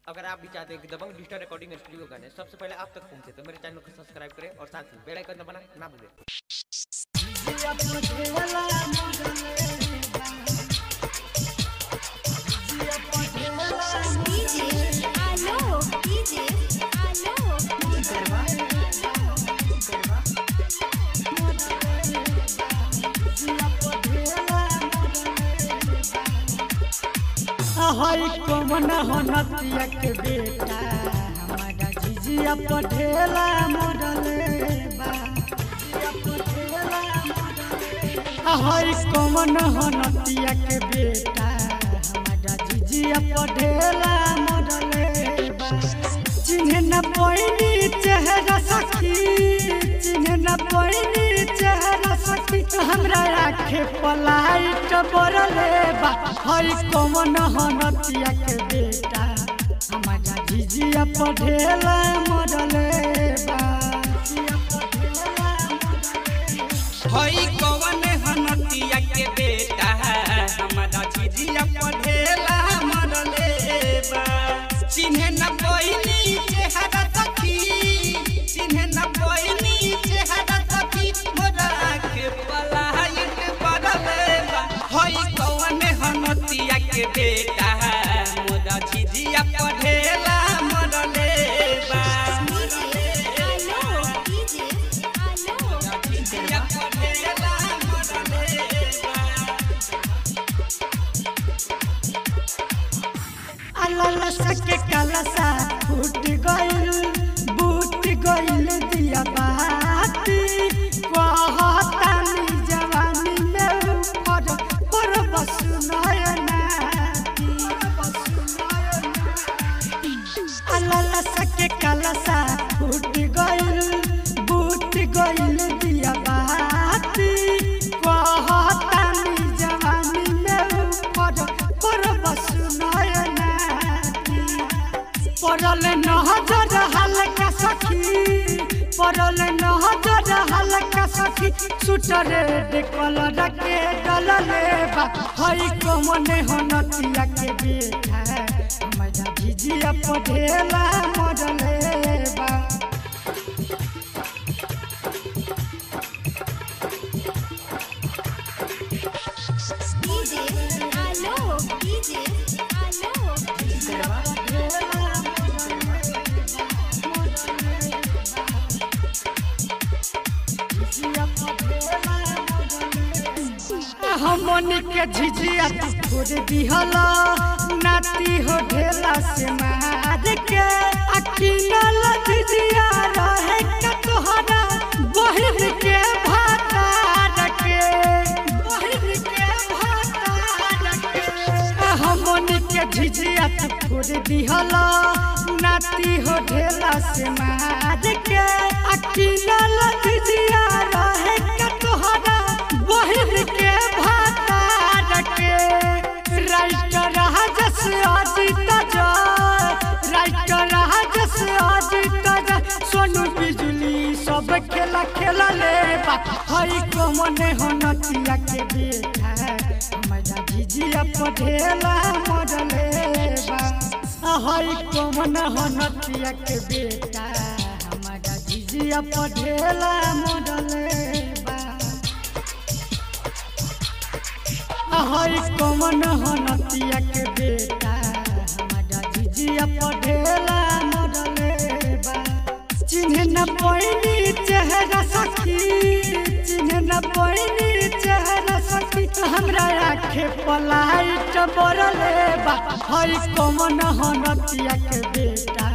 अगर आप भी चाहते हैं कि दबंग डिजिटल रिकॉर्डिंग स्टूडियो गाने सबसे पहले आप तक पहुंचे तो मेरे चैनल को सब्सक्राइब करें और साथ ही बेल आइकन दबाना ना भूलें। हई कौन हो नतिया के बेटा हमारा जीजिया पढ़ेला मॉडले बा। हई कौन हो नतिया के बेटा हमारा जीजिया पढ़ेला मॉडले बा। चिन्ह न पैनी चेहरा सखी, चिन्ह न पैनी चेहरा सखी, हमरा आखे पलाइट बरले बा। हई कौन हो नतिया के बेटा हमारा जीजिया पढ़ेला मॉडले बा। हई कौन हो नतिया के बेटा हमारा जीजिया पढ़ेला मॉडले बा। चिन्ह न पैनी चेहरा सखी, चिन्ह न पैनी चेहरा सखी, मोरा आखे पलाइट बरले बा। हई कौन हो नतिया के बेटा मोरा जीजिया पढ़ेला मॉडले बा। जीजिया पढ़ेला मॉडले बा। अल्लाह सके कलसा फूट गइल, बूट गइल दिया बाती। कहतानी जवानी में पर बस नयना। अल्लाह सके कलसा फूट गइल, बूट गइल दिया बाती। कहतानी जवानी में पर बस नयना। पड़ल नजर हल्का सखी, पड़ल नजर हल्का सखी, सूटर कलर के डलले बा। हई कौन हो नतिया के बेटा हमारा जीजिया पढ़ेला मॉडले बा। हमनी के झिझिया छोड़ दिहला नाती हो ढेला से मार के। अकिनल झिझिया रहे के तोहरा बहिन के भातार के, बहिन के भातार के। हमनी के झिझिया छोड़ दिहला नाती हो ढेला से मार के। अकिनल झिझिया रहे के तोहरा बहिन के भातार के। राइटर राजस अजित जय, राइटर राजस अजित जय, सोनू बिजली सब खेला खेला ले बा। हई कौन हो नतिया के बेटा हमारा जीजिया पढ़ेला मॉडले बा। हई कौन हो नतिया के बेटा हमारा जीजिया पढ़ेला मॉडले बा। हई कौन हो नतिया के बेटा हमारा जीजिया पढ़ेला मॉडले बा। चिन्ह न पैनी चेहरा सखी, चिन्ह न पैनी चेहरा सखी, हमरा आखे पलाइट बरले बा। हई कौन हो नतिया के बेटा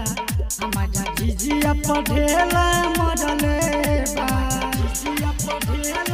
हमारा जीजिया पढ़ेला मॉडले बा। जीजिया पढ़ेला